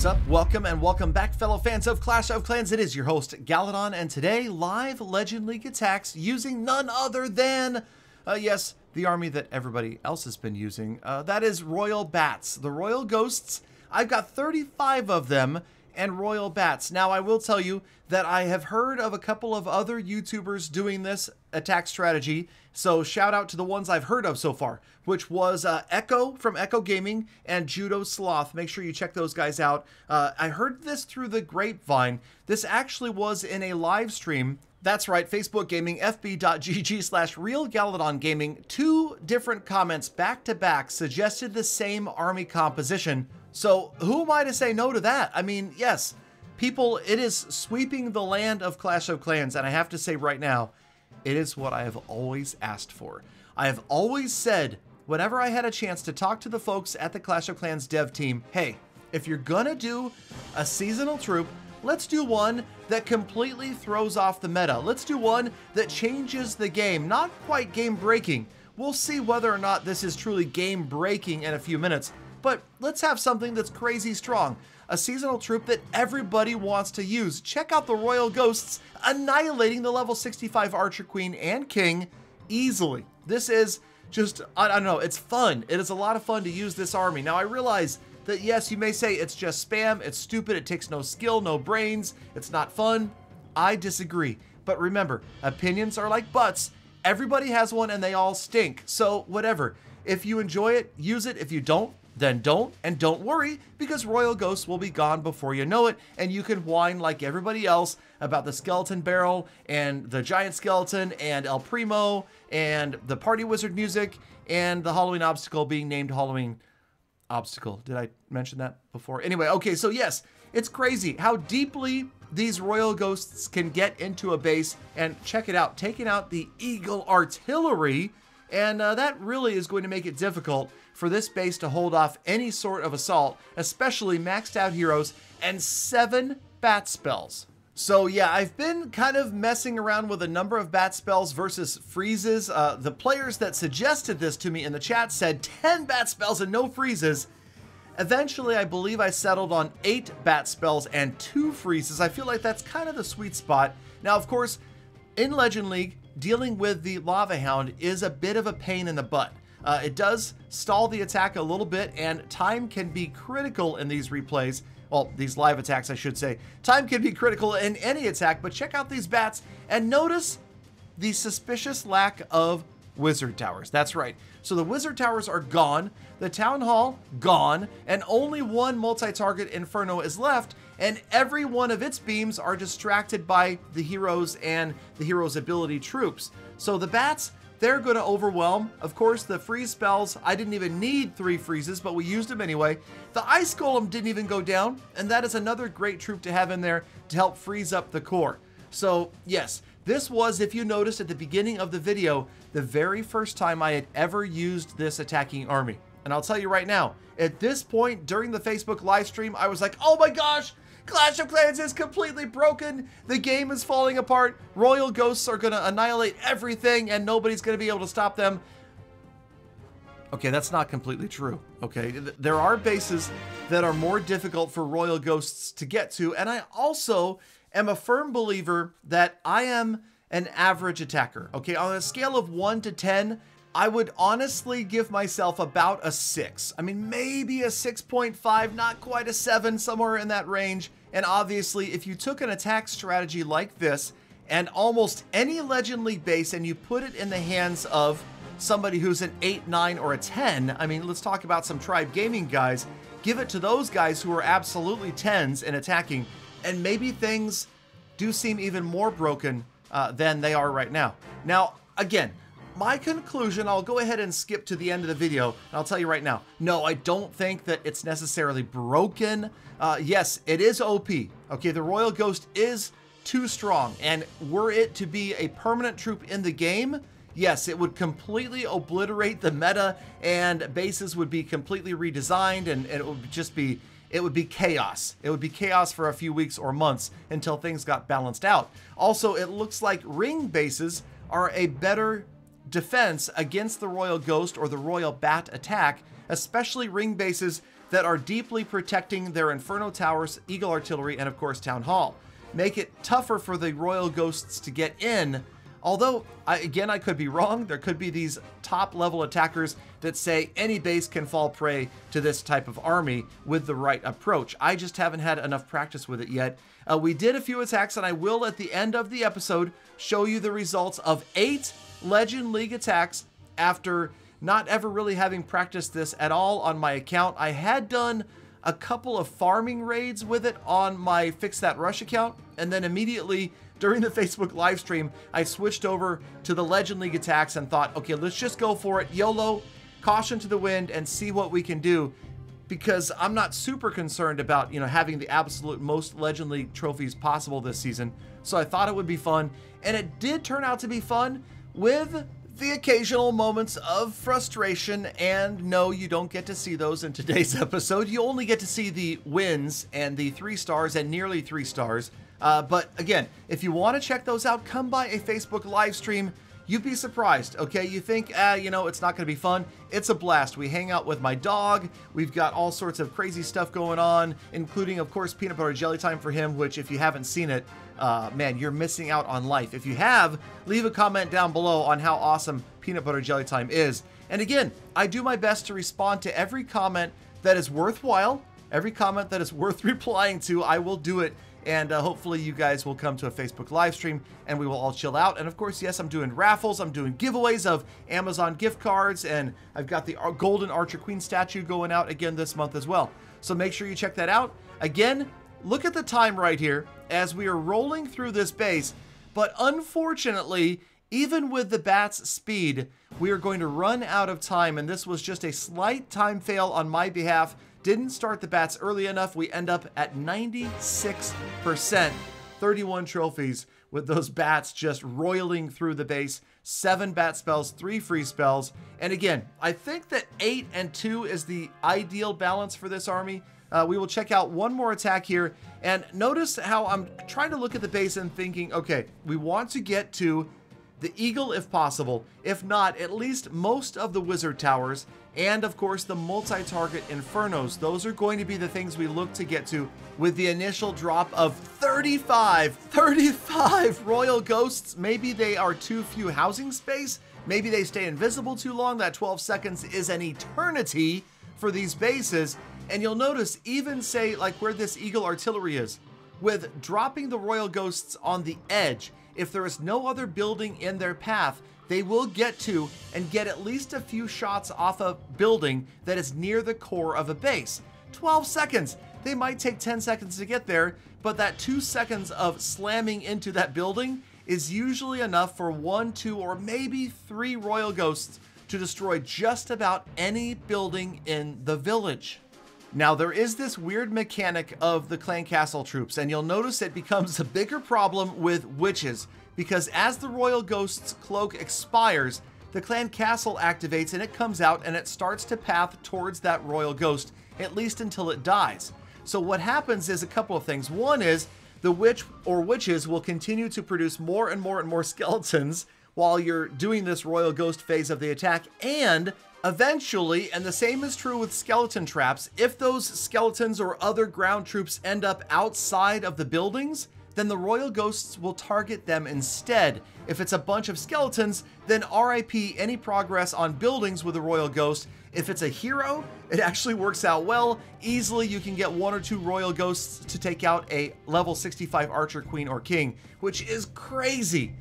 what's up? Welcome and welcome back, fellow fans of Clash of Clans. It is your host, Galadon, and today, live Legend League attacks using none other than, yes, the army that everybody else has been using. That is Royal Bats. The Royal Ghosts, I've got 35 of them, and Royal Bats. Now, I will tell you that I have heard of a couple of other YouTubers doing this attack strategy, so shout out to the ones I've heard of so far, which was Echo from Echo Gaming and Judo Sloth. Make sure you check those guys out. I heard this through the grapevine. This actually was in a live stream. That's right, Facebook Gaming, fb.gg/realgaladongaming. Two different comments back to back suggested the same army composition. So who am I to say no to that? I mean, yes, people, it is sweeping the land of Clash of Clans, and I have to say right now, it is what I have always asked for. I have always said, whenever I had a chance to talk to the folks at the Clash of Clans dev team, hey, if you're gonna do a seasonal troop, let's do one that completely throws off the meta. Let's do one that changes the game, not quite game breaking. We'll see whether or not this is truly game breaking in a few minutes, but let's have something that's crazy strong. A seasonal troop that everybody wants to use. Check out the Royal Ghosts annihilating the level 65 Archer Queen and King easily. This is just, I don't know, it's fun. It is a lot of fun to use this army. Now I realize that yes, you may say it's just spam, it's stupid, it takes no skill, no brains, it's not fun. I disagree. But remember, opinions are like butts. Everybody has one and they all stink. So whatever. If you enjoy it, use it. If you don't, then don't, and don't worry, because Royal Ghosts will be gone before you know it, and you can whine like everybody else about the Skeleton Barrel, and the Giant Skeleton, and El Primo, and the Party Wizard music, and the Halloween Obstacle being named Halloween Obstacle. Did I mention that before? Anyway, okay, so yes, it's crazy how deeply these Royal Ghosts can get into a base, and check it out, taking out the Eagle Artillery, and that really is going to make it difficult for this base to hold off any sort of assault, especially maxed out heroes and 7 bat spells. So yeah, I've been kind of messing around with a number of bat spells versus freezes. The players that suggested this to me in the chat said 10 bat spells and no freezes. Eventually, I believe I settled on 8 bat spells and 2 freezes. I feel like that's kind of the sweet spot. Now, of course, in Legend League, dealing with the Lava Hound is a bit of a pain in the butt. It does stall the attack a little bit, and time can be critical in these replays. Well, these live attacks, I should say. Time can be critical in any attack, but check out these bats and notice the suspicious lack of wizard towers. That's right. So the wizard towers are gone, the town hall gone, and only one multi-target inferno is left, and every one of its beams are distracted by the heroes and the heroes' ability troops. So the bats, they're going to overwhelm. Of course, the freeze spells, I didn't even need 3 freezes, but we used them anyway. The ice golem didn't even go down, and that is another great troop to have in there to help freeze up the core. So yes, this was, if you noticed at the beginning of the video, the very first time I had ever used this attacking army. And I'll tell you right now, at this point during the Facebook live stream, I was like, oh my gosh, Clash of Clans is completely broken. The game is falling apart. Royal Ghosts are going to annihilate everything and nobody's going to be able to stop them. Okay, that's not completely true. Okay, there are bases that are more difficult for Royal Ghosts to get to. And I also am a firm believer that I am an average attacker. Okay, on a scale of 1 to 10, I would honestly give myself about a 6. I mean, maybe a 6.5, not quite a 7, somewhere in that range. And obviously, if you took an attack strategy like this and almost any Legend League base and you put it in the hands of somebody who's an 8, 9, or a 10, I mean, let's talk about some Tribe Gaming guys. Give it to those guys who are absolutely 10s in attacking, and maybe things do seem even more broken than they are right now. Now, again, my conclusion, I'll go ahead and skip to the end of the video, and I'll tell you right now, no, I don't think that it's necessarily broken. Yes, it is OP. Okay, the Royal Ghost is too strong, and were it to be a permanent troop in the game, yes, it would completely obliterate the meta, and bases would be completely redesigned, and it would just be, it would be chaos. It would be chaos for a few weeks or months until things got balanced out. Also, it looks like ring bases are a better defense against the Royal Ghost or the Royal Bat attack, especially ring bases that are deeply protecting their Inferno Towers, Eagle Artillery, and of course Town Hall. Make it tougher for the Royal Ghosts to get in. Although, I could be wrong. There could be these top-level attackers that say any base can fall prey to this type of army with the right approach. I just haven't had enough practice with it yet. We did a few attacks, and I will, at the end of the episode, show you the results of 8 Legend League attacks after not ever really having practiced this at all on my account. I had done a couple of farming raids with it on my Fix That Rush account, and then immediately during the Facebook live stream, I switched over to the Legend League attacks and thought, okay, let's just go for it. YOLO, caution to the wind, and see what we can do, because I'm not super concerned about, having the absolute most Legend League trophies possible this season. So I thought it would be fun, and it did turn out to be fun with the occasional moments of frustration, and no, you don't get to see those in today's episode. You only get to see the wins and the 3 stars and nearly 3 stars. But again, if you want to check those out, come by a Facebook live stream. You'd be surprised, okay? You think, it's not going to be fun. It's a blast. We hang out with my dog. We've got all sorts of crazy stuff going on, including, of course, peanut butter jelly time for him, which if you haven't seen it, man, you're missing out on life. If you have, leave a comment down below on how awesome peanut butter jelly time is. And again, I do my best to respond to every comment that is worthwhile. Every comment that is worth replying to, I will do it. And hopefully you guys will come to a Facebook live stream and we will all chill out. And of course, yes, I'm doing raffles. I'm doing giveaways of Amazon gift cards. And I've got the Golden Archer Queen statue going out again this month as well. So make sure you check that out. Again, look at the time right here as we are rolling through this base. But unfortunately, even with the bat's speed, we are going to run out of time. And this was just a slight time fail on my behalf. Didn't start the bats early enough. We end up at 96%, 31 trophies with those bats just roiling through the base. 7 bat spells, 3 free spells. And again, I think that 8 and 2 is the ideal balance for this army. We will check out one more attack here. And notice how I'm trying to look at the base and thinking, okay, we want to get to the Eagle if possible. If not, at least most of the Wizard Towers. And of course the multi-target Infernos. Those are going to be the things we look to get to with the initial drop of 35 Royal Ghosts. Maybe they are too few housing space. Maybe they stay invisible too long. That 12 seconds is an eternity for these bases. And you'll notice even say like where this Eagle Artillery is, with dropping the Royal Ghosts on the edge, if there is no other building in their path, they will get to and get at least a few shots off a building that is near the core of a base. 12 seconds. They might take 10 seconds to get there, but that 2 seconds of slamming into that building is usually enough for 1, 2, or maybe 3 Royal Ghosts to destroy just about any building in the village. Now, there is this weird mechanic of the Clan Castle troops, and you'll notice it becomes a bigger problem with witches, because as the Royal Ghost's cloak expires, the Clan Castle activates and it comes out and it starts to path towards that Royal Ghost, at least until it dies. So what happens is a couple of things. One is the witch or witches will continue to produce more and more and more skeletons while you're doing this Royal Ghost phase of the attack, and eventually, and the same is true with skeleton traps, if those skeletons or other ground troops end up outside of the buildings, then the Royal Ghosts will target them instead. If it's a bunch of skeletons, then RIP any progress on buildings with a Royal Ghost. If it's a hero, it actually works out well. Easily you can get 1 or 2 Royal Ghosts to take out a level 65 Archer, Queen, or King, which is crazy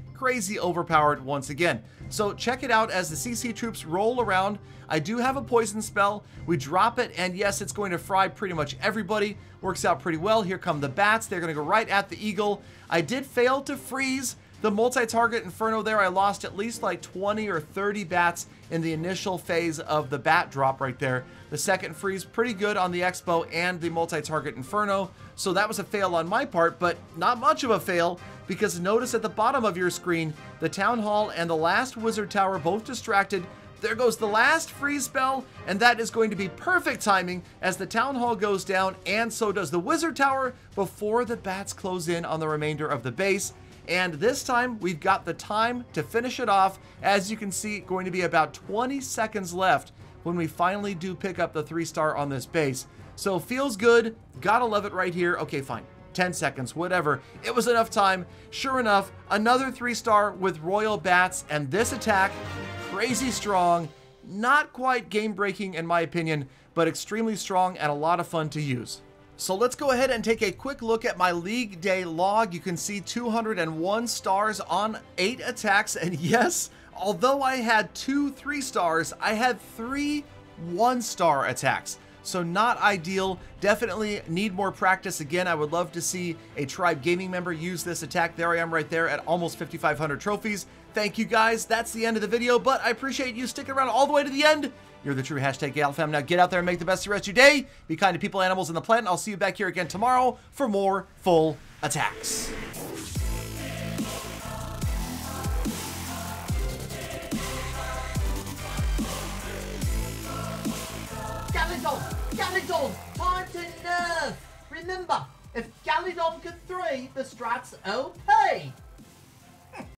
overpowered once again. So check it out as the CC troops roll around. I do have a poison spell. We drop it, and yes, it's going to fry pretty much everybody. Works out pretty well. Here come the bats. They're going to go right at the Eagle. I did fail to freeze the multi-target Inferno there. I lost at least like 20 or 30 bats in the initial phase of the bat drop right there. The second freeze pretty good on the Expo and the multi-target Inferno. So that was a fail on my part, but not much of a fail, because notice at the bottom of your screen, the Town Hall and the last Wizard Tower both distracted. There goes the last freeze spell, and that is going to be perfect timing as the Town Hall goes down, and so does the Wizard Tower before the bats close in on the remainder of the base. And this time, we've got the time to finish it off. As you can see, going to be about 20 seconds left when we finally do pick up the 3-star on this base. So feels good. Gotta love it right here. Okay, fine. 10 seconds, whatever. It was enough time. Sure enough, another 3-star with Royal Bats, and this attack, crazy strong. Not quite game-breaking in my opinion, but extremely strong and a lot of fun to use. So let's go ahead and take a quick look at my League Day log. You can see 201 stars on 8 attacks, and yes, although I had 2 3-stars, I had 3 1-star attacks. So not ideal. Definitely need more practice. Again, I would love to see a Tribe Gaming member use this attack. There I am right there at almost 5,500 trophies. Thank you guys. That's the end of the video, but I appreciate you sticking around all the way to the end. You're the true hashtag GalFam. Now get out there and make the best of the rest of your day. Be kind to people, animals, and the planet. I'll see you back here again tomorrow for more full attacks. Galadon, time to nerf. Remember, if Galadon can 3, the strat's OP.